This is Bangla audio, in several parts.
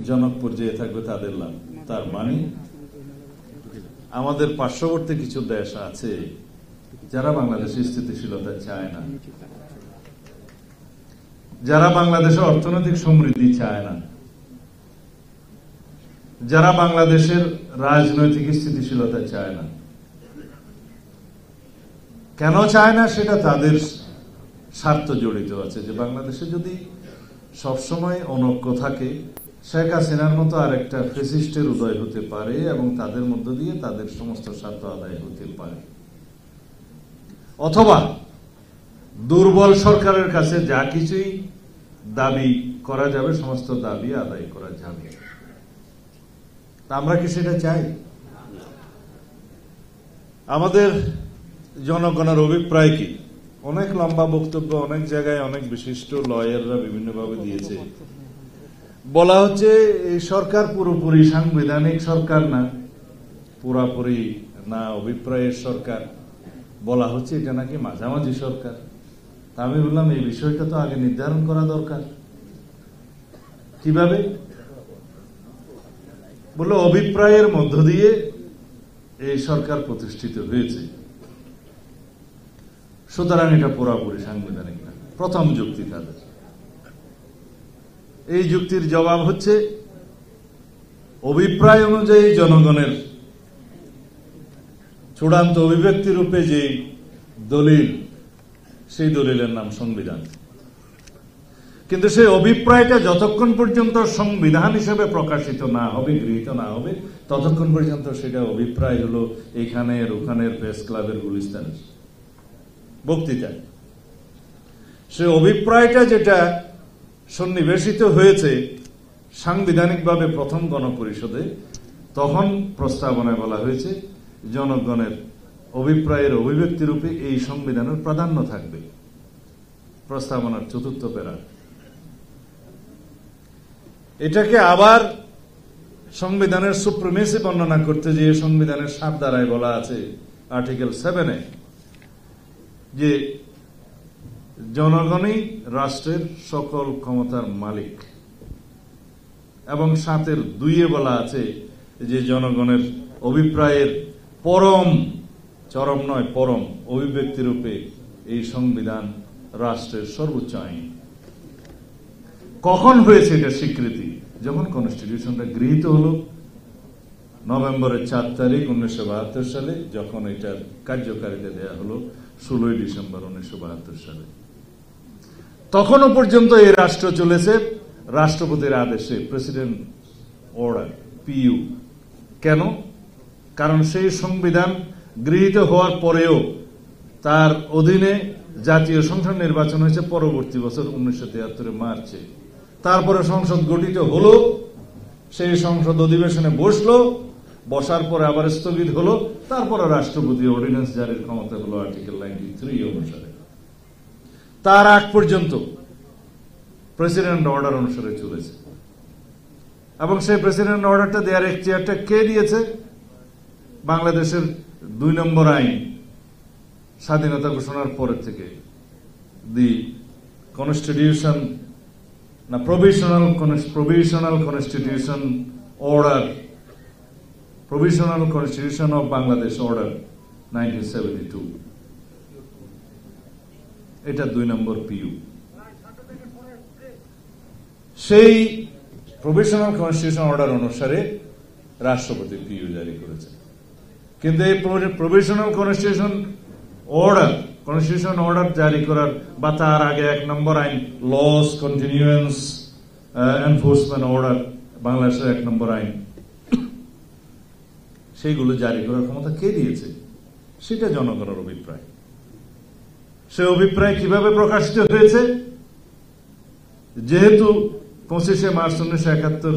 জনক পর্যায়ে থাকবে তাদের লাভ। তার মানে আমাদের পার্শ্ববর্তী কিছু দেশ আছে যারা বাংলাদেশের স্থিতিশীলতা চায় না, যারা বাংলাদেশের অর্থনৈতিক সমৃদ্ধি চায় না, যারা বাংলাদেশের রাজনৈতিক স্থিতিশীলতা চায় না। কেন চায় না সেটা তাদের স্বার্থ জড়িত আছে, যে বাংলাদেশে যদি সবসময় অনৈক্য থাকে, শেখ হাসিনার মতো আরেকটা ফ্যাসিস্টের উদয় হতে পারে এবং তাদের মধ্য দিয়ে তাদের সমস্ত স্বার্থ আদায় হতে পারে, অথবা দুর্বল সরকারের কাছে যা কিছুই দাবি করা যাবে সমস্ত দাবি আদায় করা যাবে। আমরা কি সেটা চাই? আমাদের জনগণের অভিপ্রায় কি? অনেক লম্বা বক্তব্য অনেক জায়গায় অনেক বিশিষ্ট লয়াররা বিভিন্নভাবে দিয়েছে। বলা হচ্ছে এই সরকার পুরোপুরি সাংবিধানিক সরকার না, পুরাপুরি না অভিপ্রায়ের সরকার। বলা হচ্ছে এটা নাকি মাঝামাঝি সরকার। তা আমি বললাম এই বিষয়টা তো আগে নির্ধারণ করা দরকার। কিভাবে? বললো অভিপ্রায়ের মধ্য দিয়ে এই সরকার প্রতিষ্ঠিত হয়েছে, সুতরাং এটা পুরোপুরি সাংবিধানিক না। প্রথম যুক্তি তাদের। এই যুক্তির জবাব হচ্ছে অভিপ্রায় অনুযায়ী জনগণের চূড়ান্ত অভিব্যক্তি রূপে যে দলিল, সেই দলিলের নাম সংবিধান। কিন্তু সেই অভিপ্রায়টা যতক্ষণ পর্যন্ত সংবিধান হিসেবে প্রকাশিত না হবে, গৃহীত না হবে, ততক্ষণ পর্যন্ত সেটা অভিপ্রায় হলো এখানের ওখানের প্রেস ক্লাবের গুলিস্তানের বক্তৃতা। সে অভিপ্রায়টা যেটা সন্নিবেশিত হয়েছে সাংবিধানিকভাবে প্রথম গণপরিষদে, তখন প্রস্তাবনায় বলা হয়েছে জনগণের অভিপ্রায়ের অভিব্যক্তি রূপে এই সংবিধানের প্রাধান্য থাকবে। প্রস্তাবনার চতুর্থ প্যারা। এটাকে আবার সংবিধানের সুপ্রিমেসি বর্ণনা করতে যে সংবিধানের 7 ধারায় বলা আছে, আর্টিকেল 7-এ, যে জনগণই রাষ্ট্রের সকল ক্ষমতার মালিক, এবং 7-2-এ বলা আছে যে জনগণের অভিপ্রায়ের পরম, চরম নয় পরম অভিব্যক্তি রূপে এই সংবিধান রাষ্ট্রের সর্বোচ্চ আইন। কখন হয়েছে এটা স্বীকৃতি? যখন কনস্টিটিউশনটা গৃহীত হলো নভেম্বরের 4 তারিখ 1972 সালে, যখন এটার কার্যকারিতা দেয়া হলো 16 ডিসেম্বর 1972 সালে। তখনও পর্যন্ত এই রাষ্ট্র চলেছে রাষ্ট্রপতির আদেশে, প্রেসিডেন্ট অর্ডার, পিইউ। কেন? কারণ সেই সংবিধান গৃহীত হওয়ার পরেও তার অধীনে জাতীয় সংসদ নির্বাচন হয়েছে পরবর্তী বছর 1973 মার্চে। তারপরে সংসদ গঠিত হলো, সেই সংসদ অধিবেশনে বসলো, বসার পরে আবার স্থগিত হলো, তারপরে রাষ্ট্রপতি অর্ডিন্যান্স জারির ক্ষমতা হলো আর্টিকেল 93 অনুসারে। তার আগ পর্যন্ত প্রেসিডেন্ট অর্ডার অনুসারে চলেছে। এবং সেই প্রেসিডেন্ট অর্ডারটা দেওয়ার এখতিয়ারটা কে দিয়েছে? বাংলাদেশের 2 নম্বর আইন স্বাধীনতা ঘোষণার পরের থেকে, দি কনস্টিটিউশন না provisional constitution order, provisional constitution of Bangladesh order 1972। এটা 2 নম্বর পিইউ। সেই প্রভিশনাল কনস্টিটিউশন অর্ডার অনুসারে রাষ্ট্রপতি পিইউ জারি করেছে। কিন্তু এই প্রভিশনাল কনস্টিটিউশন অর্ডার জারি করার বা তার আগে 1 নম্বর আইন লস কন্টিনিউয়েন্স এনফোর্সমেন্ট অর্ডার, বাংলাদেশের 1 নম্বর আইন, সেইগুলো জারি করার ক্ষমতা কে দিয়েছে? সেটা জনগণের অভিপ্রায়। সে অভিপ্রায় কিভাবে প্রকাশিত হয়েছে? যেহেতু 25শে মার্চ 1971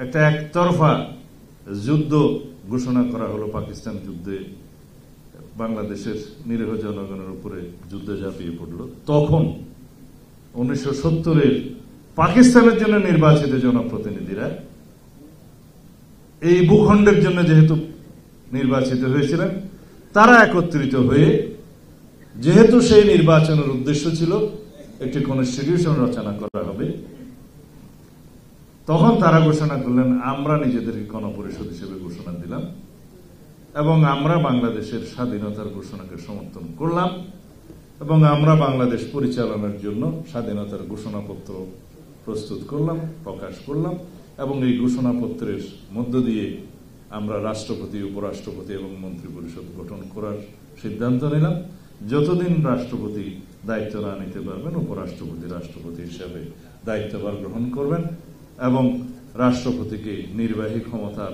একটা একতরফা যুদ্ধ ঘোষণা করা হলো, পাকিস্তান যুদ্ধে বাংলাদেশের নিরীহ জনগণের উপরে যুদ্ধে ঝাঁপিয়ে পড়ল। তখন 1970-এর পাকিস্তানের জন্য নির্বাচিত জনপ্রতিনিধিরা এই ভূখণ্ডের জন্য যেহেতু নির্বাচিত হয়েছিলেন, তারা একত্রিত হয়ে, যেহেতু সেই নির্বাচনের উদ্দেশ্য ছিল একটি কনস্টিটিউশন রচনা করা হবে, তখন তারা ঘোষণা করলেন, আমরা নিজেদেরকে গণপরিষদ হিসেবে ঘোষণা দিলাম এবং আমরা বাংলাদেশের স্বাধীনতার ঘোষণাকে সমর্থন করলাম এবং আমরা বাংলাদেশ পরিচালনার জন্য স্বাধীনতার ঘোষণাপত্র প্রস্তুত করলাম, প্রকাশ করলাম এবং এই ঘোষণাপত্রের মধ্য দিয়ে আমরা রাষ্ট্রপতি, উপরাষ্ট্রপতি এবং মন্ত্রিপরিষদ গঠন করার সিদ্ধান্ত নিলাম। যতদিন রাষ্ট্রপতি দায়িত্ব না নিতে পারবেন, উপরাষ্ট্রপতি রাষ্ট্রপতি হিসাবে দায়িত্বভার গ্রহণ করবেন এবং রাষ্ট্রপতিকে নির্বাহী ক্ষমতা,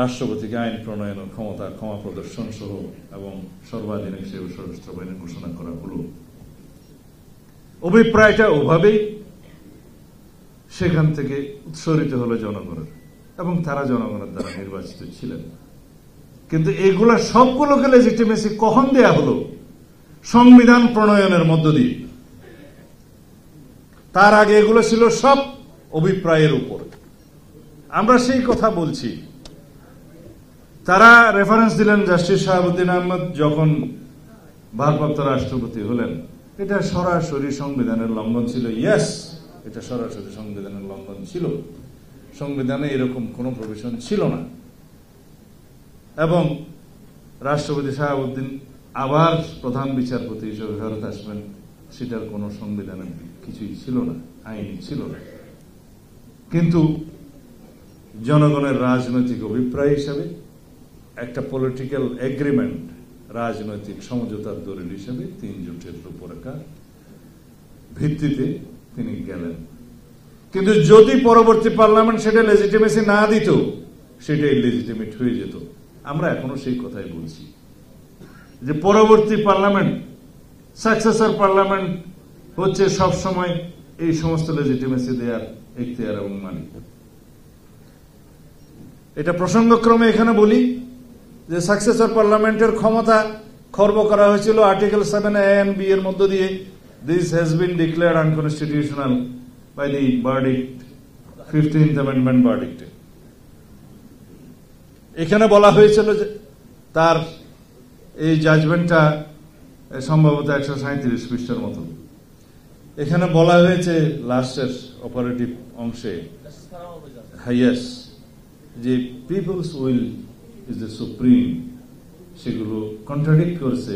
রাষ্ট্রপতিকে আইন প্রণয়নের ক্ষমতা, ক্ষমা প্রদর্শন সহ এবং সর্বাধিনায়ক হিসেবে সশস্ত্র বাহিনী ঘোষণা করা হল। অভিপ্রায়টা ওভাবেই সেখান থেকে উৎসরিত হলো জনগণের এবং তারা জনগণের দ্বারা নির্বাচিত ছিলেন। কিন্তু এগুলা সবগুলোকে লেজিটিমেসি কখন দেয়া হলো? সংবিধান প্রণয়নের মধ্য দিয়ে। তার আগে এগুলো ছিল সব অভিপ্রায়ের উপর। আমরা সেই কথা বলছি। তারা রেফারেন্স দিলেন জাস্টিস শাহাবুদ্দিন আহমেদ যখন ভারপ্রাপ্ত রাষ্ট্রপতি হলেন, এটা সরাসরি সংবিধানের লঙ্ঘন ছিল। ইয়েস, এটা সরাসরি সংবিধানের লঙ্ঘন ছিল। সংবিধানে এরকম কোন প্রভিশন ছিল না এবং রাষ্ট্রপতি শাহাবুদ্দিন আবার প্রধান বিচারপতি হিসেবে ফেরত আসবেন, সেটার কোন সংবিধানে কিছুই ছিল না, আইনই ছিল না। কিন্তু জনগণের রাজনৈতিক অভিপ্রায় হিসাবে একটা পলিটিক্যাল এগ্রিমেন্ট, রাজনৈতিক সমঝোতার দলিল হিসেবে ৩ জোটের রূপরেখা ভিত্তিতে তিনি গেলেন। কিন্তু যদি পরবর্তী পার্লামেন্ট সেটা লেজিটিমেসি না দিত, সেটা ইলেজিটিমেট হয়ে যেত। আমরা এখনো সেই কথাই বলছি যে পরবর্তী পার্লামেন্ট, সাকসেসর পার্লামেন্ট হচ্ছে সবসময় এই সমস্ত লেজিটিমেসি দেওয়ার এখতিয়ার এবং মালিক। এটা প্রসঙ্গক্রমে এখানে বলি যে সাকসেসর পার্লামেন্টের ক্ষমতা খর্ব করা হয়েছিল আর্টিকেল 7A and B এর মধ্য দিয়ে। This has been declared unconstitutional by the verdict, 15th Amendment ভার্ডিক্টে। এখানে বলা হয়েছিল যে তার এই জাজমেন্টটা সম্ভবত 137 পৃষ্ঠার মতো। এখানে বলা হয়েছে লাস্টের অপারেটিভ অংশে, হাইয়েস, যে people's will is the supreme, সেগুলো কন্ট্রাডিক্ট করছে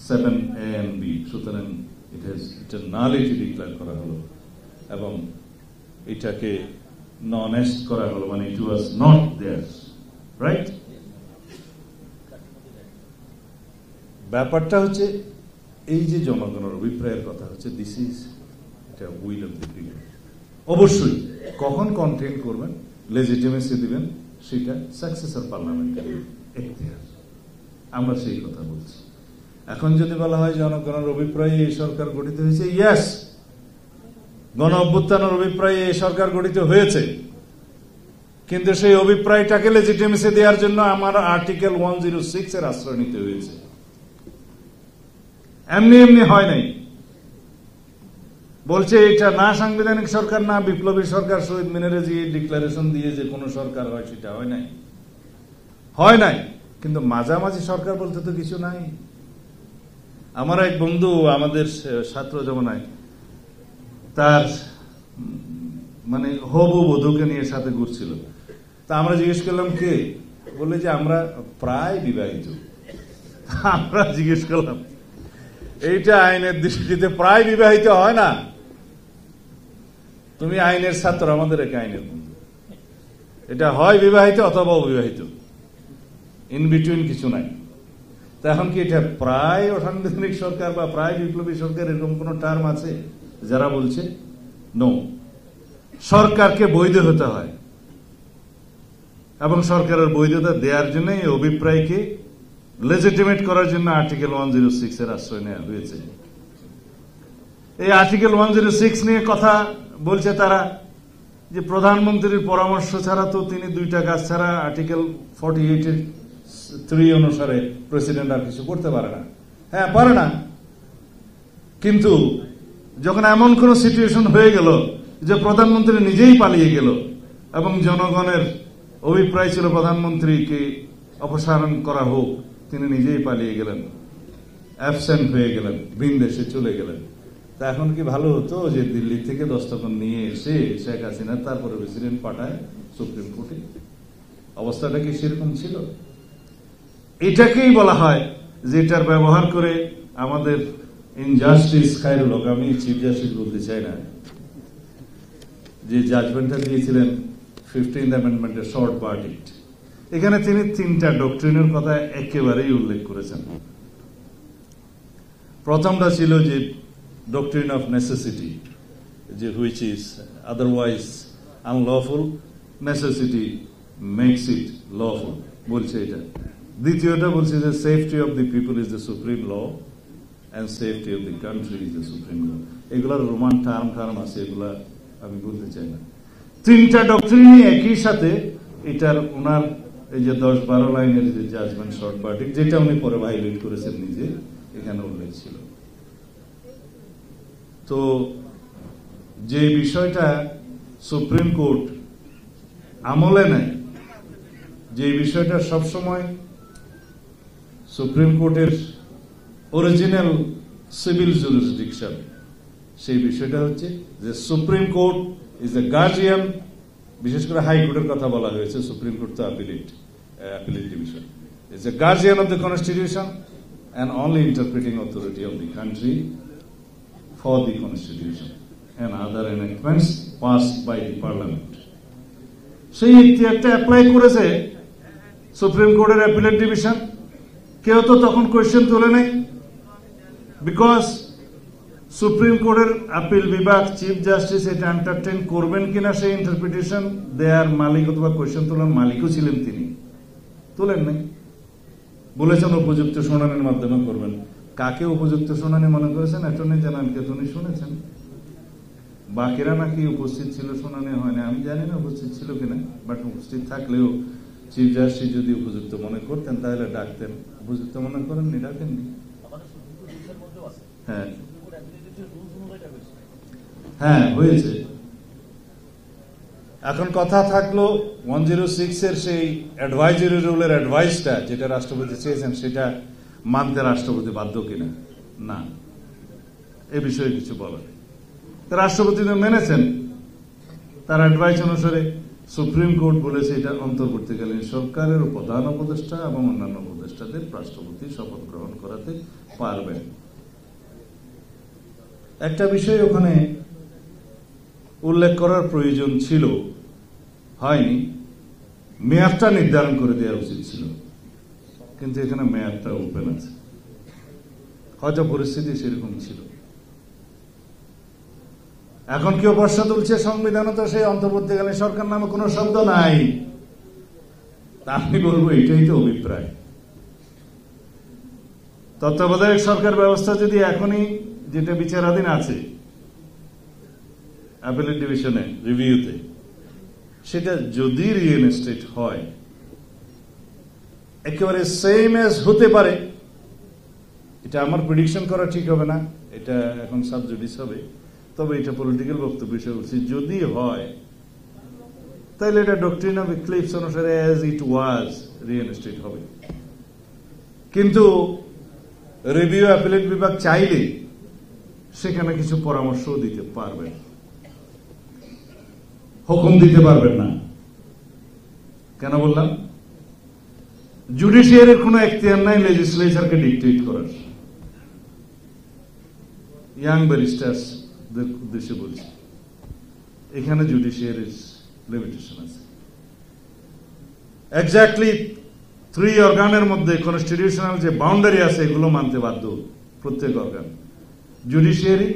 7A and B। সুতরাং এটা নালিটি ডিক্লেয়ার করা হলো এবং এটাকে ননেস্ট করা হলো, মানে ইট ওয়াজ নট দেয়ার, রাইট? ব্যাপারটা হচ্ছে এই যে জনগণের অভিপ্রায়ের কথা হচ্ছে, দিস ইজ এটা উইল অফ দ্য পিপল। অবশ্যই কখন কন্টেইন করবেন, লেজিটিমেসি দিবেন, সেটা সাকসেসর পার্লামেন্টের এখতিয়ার। আমরা সেই কথা বলছি। এখন যদি বলা হয় জনগণের অভিপ্রায়ে এই সরকার গঠিত হয়েছে, ইয়েস, গণ অভ্যুত্থানের অভিপ্রায়ে এই সরকার গঠিত হয়েছে, কিন্তু সেই অভিপ্রায়টাকে লেজিটিমেসি দেওয়ার জন্য আমার আর্টিকেল 106 এর আশ্রয় নিতে হয়েছে। এমনি এমনি হয় নাই। বলছে এটা না সাংবিধানিক সরকার, না বিপ্লবী সরকার, শহীদ মিনারে যে ডিক্লারেশন দিয়ে যে কোন সরকার হয়, সেটা হয় নাই, হয় নাই। কিন্তু মাঝামাঝি সরকার বলতে তো কিছু নাই। আমার এক বন্ধু আমাদের ছাত্র জমানায় তার মানে হবু বধূকে নিয়ে সাথে ঘুরছিল। তা আমরা জিজ্ঞেস করলাম কে, বললে যে আমরা প্রায় বিবাহিত। আমরা জিজ্ঞেস করলাম এইটা আইনের দৃষ্টিতে প্রায় বিবাহিত হয় না। তুমি আইনের ছাত্র, আমাদের এক আইনের বন্ধু, এটা হয় বিবাহিত অথবা অবিবাহিত, ইন বিটুইন কিছু নাই। তা এখন কি এটা প্রায় অসাংবিধানিক সরকার বা প্রায় বিপ্লবী সরকার এরকম কোন টার্ম আছে যারা বলছে? নো। সরকারকে বৈধ হতে হয় এবং সরকারের বৈধতা দেওয়ার জন্য এই অভিপ্রায়কে লেজিটিমেট করার জন্য আর্টিকেল 106 এর আশ্রয় নেওয়া হয়েছে। এই আর্টিকেল 106 নিয়ে কথা বলছে তারা যে প্রধানমন্ত্রীর পরামর্শ ছাড়া তো তিনি 2টা কাজ ছাড়া আর্টিকেল 48 এর 3 অনুসারে প্রেসিডেন্ট আর কিছু করতে পারে না। হ্যাঁ, পারে না, কিন্তু যখন এমন কোন সিচুয়েশন হয়ে গেল যে প্রধানমন্ত্রী নিজেই পালিয়ে গেল এবং জনগণের অভিপ্রায় ছিল প্রধানমন্ত্রীকে অপসারণ করা হোক, তিনি নিজেই পালিয়ে গেলেন, অ্যাবসেন্ট হয়ে গেলেন, ভিন দেশে চলে গেলেন। তা এখন কি ভালো হতো যে দিল্লি থেকে দস্তখত নিয়ে এসে শেখ হাসিনা তারপরে প্রেসিডেন্ট পাঠায় সুপ্রিম কোর্টে? অবস্থাটা কি সেরকম ছিল? এটাকেই বলা হয় যে এটার ব্যবহার করে আমাদের ইনজাস্টিস খায়রুল হক, আমি চিফ জাস্টিস বলতে চাই না, যে জাজমেন্টটা দিয়েছিলেন 15th অ্যামেন্ডমেন্টের শর্ট ভার্ডিক্ট, এখানে তিনি 3টা ডক্ট্রিনের কথা একেবারেই উল্লেখ করেছেন। প্রথমটা ছিল যে ডক্ট্রিন অফ নেসেসিটি, যে which is otherwise unlawful, necessity makes it lawful, বলছে এটা। দ্বিতীয়টা বলছে যে safety of the people is the supreme law and safety of the country is the supreme law. এগুলোর রোমান টার্ম আছে, এগুলা আমি বলতে চাই না। 3টা ডক্ট্রিনই একই সাথে এটার ওনার এই যে 10-12 লাইনের যে জাজমেন্ট শর্ট ভার্ডিক্ট, যেটা উনি পরে ভাইলেট করেছেন নিজে, এখানে উল্লেখ ছিল। তো যে বিষয়টা সুপ্রিম কোর্ট আমলে নেয়, যে বিষয়টা সবসময় সুপ্রিম কোর্টের অরিজিনাল সিভিল জুরিসডিকশন, সেই বিষয়টা হচ্ছে যে supreme court is the guardian. বিশেষ করে হাইকোর্টের কথা বলা হয়েছে, সুপ্রিম কোর্ট তো appellate division, is the guardian of the constitution and only interpreting authority of the country for the constitution and other enactments passed by the parliament. সেই ইখতিয়ারটা অ্যাপ্লাই করেছে সুপ্রিম কোর্টের অ্যাপিলেট ডিভিশন। কেউ তো তখন কোয়েশ্চেন তোলে নাই, বিকজ সুপ্রিম কোর্টের আপিল বিভাগ, চিফ জাস্টিস এটা এন্টারটেইন করবেন কিনা সেই ইন্টারপ্রিটেশন দেয়ার মালিক অথবা কোয়েশ্চেন তোলার মালিকও ছিলেন তিনি, তোলেন নাই। বলেছেন উপযুক্ত শুনানির মাধ্যমে করবেন। কাকে উপযুক্ত শুনানি মনে করেছেন? অ্যাটর্নি জেনারেলকে তো উনি শুনেছেন। বাকিরা নাকি উপস্থিত ছিল, শুনানি হয়নি, আমি জানি না উপস্থিত ছিল কিনা, বাট উপস্থিত থাকলেও চিফ জাস্টিস যদি উপযুক্ত মনে করতেন তাহলে ডাকতেন। উপযুক্ত মনে করেননি, ডাকেননি। হ্যাঁ হ্যাঁ হয়েছে। এখন কথা থাকলো 106 এর সেই অ্যাডভাইজারি রুলের অ্যাডভাইসটা যেটা রাষ্ট্রপতি চেয়েছেন, সেটা মানতে রাষ্ট্রপতি বাধ্য কিনা। না, এ বিষয়ে কিছু বলার। রাষ্ট্রপতি তো মেনেছেন, তার অ্যাডভাইস অনুসারে সুপ্রিম কোর্ট বলেছে এটা অন্তর্বর্তীকালীন সরকারের প্রধান উপদেষ্টা এবং অন্যান্য উপদেষ্টাদের রাষ্ট্রপতি শপথ গ্রহণ করাতে পারবেন। একটা বিষয় ওখানে উল্লেখ করার প্রয়োজন ছিল, হয়নি। মেয়াদটা নির্ধারণ করে দেওয়া উচিত ছিল, কিন্তু এখানে মেয়াদটা ওপেন আছে। হয়তো পরিস্থিতি সেরকম ছিল। এখন কেউ প্রশ্ন তুলছে সংবিধানে তো সেই অন্তর্বর্তীকালীন সরকার নামে কোনো শব্দ নাই। তা আমি বলবো এটাই তো অভিপ্রায়। তত্ত্বাবধায়ক সরকার ব্যবস্থা যদি এখনই, যেটা বিচারাধীন আছে অ্যাপিলেট ডিভিশনে রিভিউতে, সেটা যদি রিইনস্টেট হয়, একেবারে সেম এজ হতে পারে। এটা আমার প্রেডিকশন করা ঠিক হবে না, এটা এখন সাব জুডিস হবে, তবে এটা পলিটিক্যাল বক্তব্য হিসেবে বলছি। যদি হয় তাহলে এটা ডক্ট্রিন অফ ইক্লিপস অনুসারে অ্যাজ ইট ওয়াজ রিইনস্টেট হবে। কিন্তু রিভিউ অ্যাপিলেট বিভাগ চাইলে সেখানে কিছু পরামর্শও দিতে পারবে, হুকুম দিতে পারবেন না। কেন বললাম? জুডিশিয়ারির কোন এখতিয়ার নাই লেজিসলেচারকে ডিকটেট করার। ইয়াং ব্যারিস্টারদের উদ্দেশ্যে বলছি, এখানে জুডিশিয়ারির লিমিটেশন আছে। এক্স্যাক্টলি 3 অর্গানের মধ্যে কনস্টিটিউশনাল যে বাউন্ডারি আছে এগুলো মানতে বাধ্য প্রত্যেক অর্গান। জুডিশিয়ারি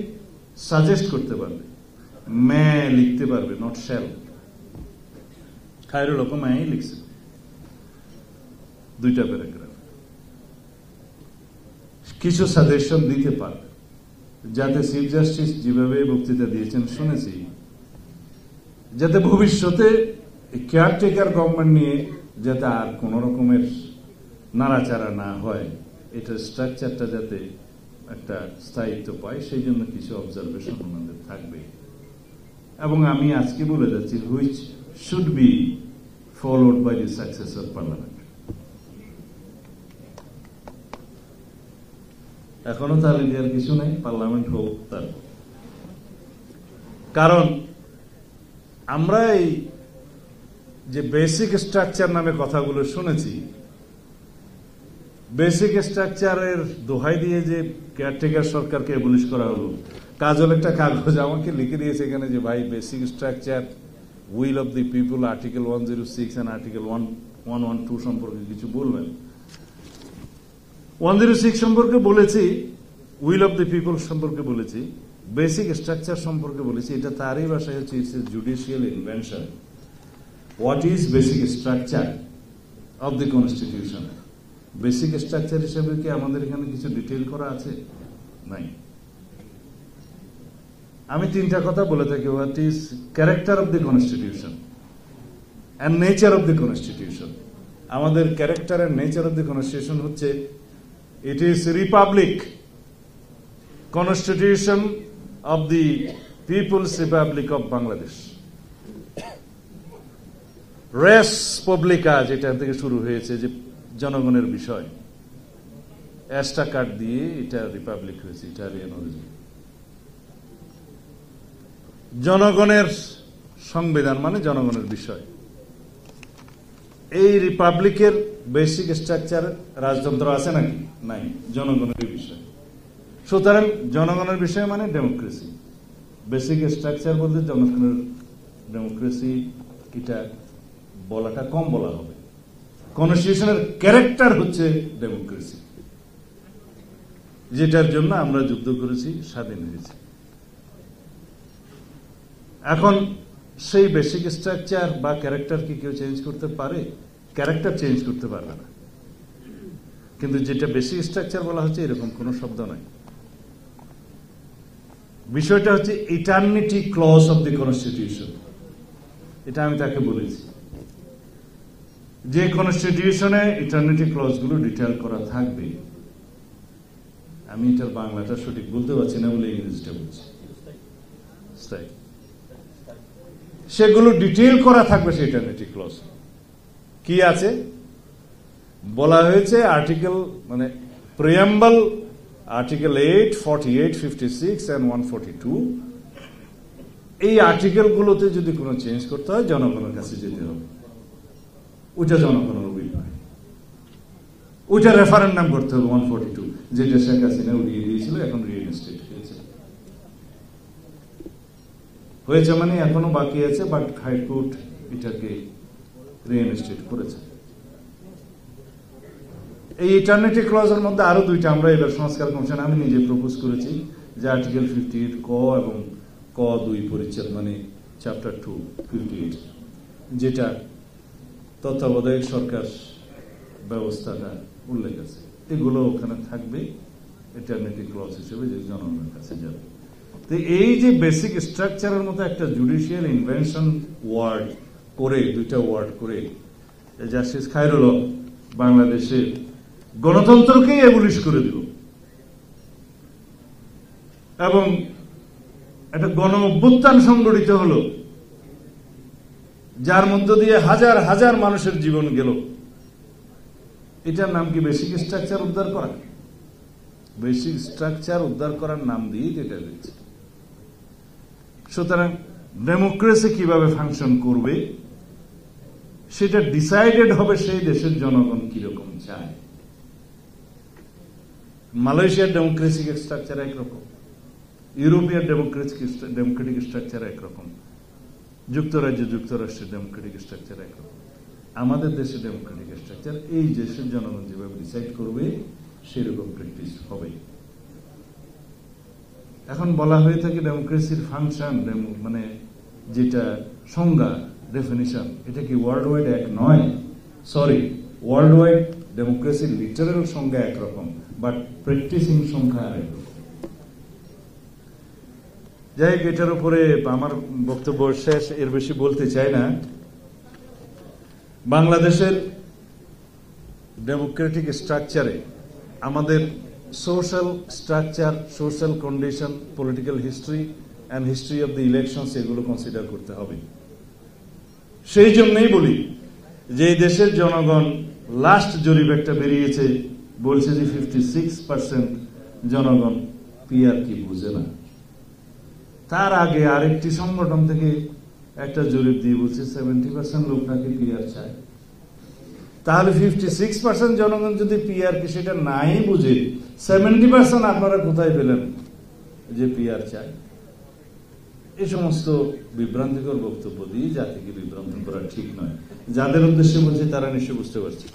সাজেস্ট করতে পারবে, মে লিখতে পারবে, নট শ্যাল। খায়রুল হক ম্যাই লিখছে 2টা প্যারাগ্রাফ। কিছু সাজেশন দিতে পারবে, যাতে চিফ জাস্টিস যেভাবে বক্তৃতা দিয়েছেন শুনেছি, যাতে ভবিষ্যতে কেয়ারটেকার গভর্নমেন্ট নিয়ে যাতে আর কোন রকমের নাড়াচাড়া না হয়, এটার স্ট্রাকচারটা যাতে একটা স্থায়িত্ব পায়, সেই জন্য কিছু অবজারভেশন আমাদের থাকবে। এবং আমি আজকে বলে যাচ্ছি, which should be followed by the successor parliament. এখনো তার দেওয়ার কিছু নেই, পার্লামেন্ট হোক তার কারণ আমরা এই যে বেসিক স্ট্রাকচার নামে কথাগুলো শুনেছি, বেসিক স্ট্রাকচারের দোহাই দিয়ে যে কেয়ারটেকার সরকারকে অ্যাবলিশ করা হলো, কাজল একটা কাগজ আমাকে লিখে দিয়েছে এখানে যে ভাই basic structure will of the people article 106 and article 112 সম্পর্কে কিছু বলবেন। 106 সম্পর্কে বলেছি, উইল অফ দি পিপুল সম্পর্কে বলেছি, বেসিক স্ট্রাকচার সম্পর্কে বলেছি। এটা তারই ভাষায় হচ্ছে it's a judicial invention. What is basic structure of the constitution? Basic structure হিসেবে কি আমাদের এখানে কিছু ডিটেইল করা আছে? নাই। আমি তিনটা কথা বলে থাকি। What is character of the constitution and nature of the constitution. আমাদের character and nature of the constitution হচ্ছে it is republic, constitution of the people's republic of Bangladesh. রেস পাবলিকা যেটা থেকে শুরু হয়েছে, যে জনগণের বিষয়, অ্যাস্টা কার্ড দিয়ে এটা রিপাবলিক হয়েছে, ইটালিয়ান অরিজিন। জনগণের সংবিধান মানে জনগণের বিষয়। এই রিপাবলিকের বেসিক স্ট্রাকচার রাজতন্ত্র আছে নাকি? নাই, জনগণের বিষয়। সুতরাং জনগণের বিষয় মানে ডেমোক্রেসি। বেসিক স্ট্রাকচার বলতে জনগণের ডেমোক্রেসি, এটা বলাটা কম বলা হবে। কনস্টিটিউশনের ক্যারেক্টার হচ্ছে ডেমোক্রেসি, যেটার জন্য আমরা যুদ্ধ করেছি, স্বাধীন হয়েছি। এখন সেই বেসিক স্ট্রাকচার বা ক্যারেক্টার কি কেউ চেঞ্জ করতে পারে? ক্যারেক্টার চেঞ্জ করতে পারবে না, কিন্তু যেটা বেসিক স্ট্রাকচার বলা হচ্ছে এরকম কোন শব্দ নাই। বিষয়টা হচ্ছে eternity clause of the constitution. এটা আমি তাকে বলেছি যে কনস্টিটিউশনে ইটারনিটি ক্লজ গুলো ডিটেইল করা থাকবে। আমি এটার বাংলাটা সঠিক বলতে পারছি না বলে ইংরেজিটা বলছি। সেগুলো ডিটেইল করা থাকবে সেই ইটারনিটি ক্লজ। কি আছে বলা হয়েছে? আর্টিকেল মানে প্রিয়াম্বল, আর্টিকেল 8, 48, 56 and 142। এই আর্টিকেল গুলোতে যদি কোনো চেঞ্জ করতে হয় জনগণের কাছে যেতে হবে। ওইটা জনগণের অভিপ্রায়, ওইটা রেফারেন্ডাম করতে হবে। 142 যেটা শেখ হাসিনা উড়িয়ে দিয়েছিল, এখন রিইনস্টেট হয়েছে মানে এখনো বাকি আছে, বাট হাইকোর্ট এটাকে রিইনস্টেট করেছে। এই ইটারনিটি ক্লজের মধ্যে আরো দুইটা আমরা এবার সংস্কার কমিশন আমি নিজে প্রপোজ করেছি, যে আর্টিকেল 58 ক এবং ক 2 পরিচ্ছেদ মানে চ্যাপ্টার 2 58, যেটা তত্ত্বাবধায়ক সরকার ব্যবস্থাটা উল্লেখ আছে, এগুলো ওখানে থাকবে ইটারনিটি ক্লজ হিসেবে, যে জনগণের কাছে যাবে। তো এই যে বেসিক স্ট্রাকচারের মতো একটা জুডিশিয়াল ইনভেনশন ওয়ার্ড করে, দুইটা ওয়ার্ড করে জাস্টিস খায়রুল হক বাংলাদেশের গণতন্ত্রকেই অ্যাবলিশ করে দিল এবং একটা গণ অভ্যুত্থান সংগঠিত হলো, যার মধ্য দিয়ে হাজার হাজার মানুষের জীবন গেল। এটার নাম কি বেসিক স্ট্রাকচার উদ্ধার করা? বেসিক স্ট্রাকচার উদ্ধার করার নাম দিয়ে যেটা হয়েছে। সুতরাং ডেমোক্রেসি কিভাবে ফাংশন করবে সেটা ডিসাইডেড হবে সেই দেশের জনগণ কিরকম চায়। মালয়েশিয়ার ডেমোক্রেটিক স্ট্রাকচার একরকম, ইউরোপিয়ান ডেমোক্রেটিক স্ট্রাকচার একরকম, যুক্তরাষ্ট্রের ডেমোক্রেটিক স্ট্রাকচার একরকম। আমাদের দেশের ডেমোক্রেটিক স্ট্রাকচার এই দেশের জনগণ যেভাবে ডিসাইড করবে সেরকম প্র্যাকটিস হবে। এখন বলা হয়ে থাকে ডেমোক্রেসির ফাংশন, মানে যেটা সংজ্ঞা, ডেফিনিশন, এটা কি ওয়ার্ল্ড ওয়াইড এক নয়? সরি, ওয়ার্ল্ড ওয়াইড ডেমোক্রেসির লিটারাল সংজ্ঞা একরকম, বাট প্র্যাকটিসিং সংখ্যা আরেকরকম। যাই হোক, এটার উপরে আমার বক্তব্য শেষ, এর বেশি বলতে চাই না। বাংলাদেশের ডেমোক্রেটিক স্ট্রাকচারে আমাদের social structure, social condition, political history and history of the elections, এগুলো কনসিডার করতে হবে। সেই জন্যই বলি যে এই দেশের জনগণ, লাস্ট জরিপ একটা বেরিয়েছে, বলছে যে 56% জনগণ পিআর কি বুঝে না। তার আগে আরেকটি সংগঠন থেকে একটা জরিপ দিয়ে বলছে 70% লোক নাকি পিআর চায়। তাহলে 56% জনগণ যদি পিআর কি সেটা নাই বুঝে 70% আপনারা কোথায় পেলেন যে পিআর চায়? এই সমস্ত বিভ্রান্তিকর বক্তব্য দিয়ে জাতিকে বিভ্রান্ত করা ঠিক নয়। যাদের উদ্দেশ্যে বলছি তারা নিশ্চয় বুঝতে পারছে।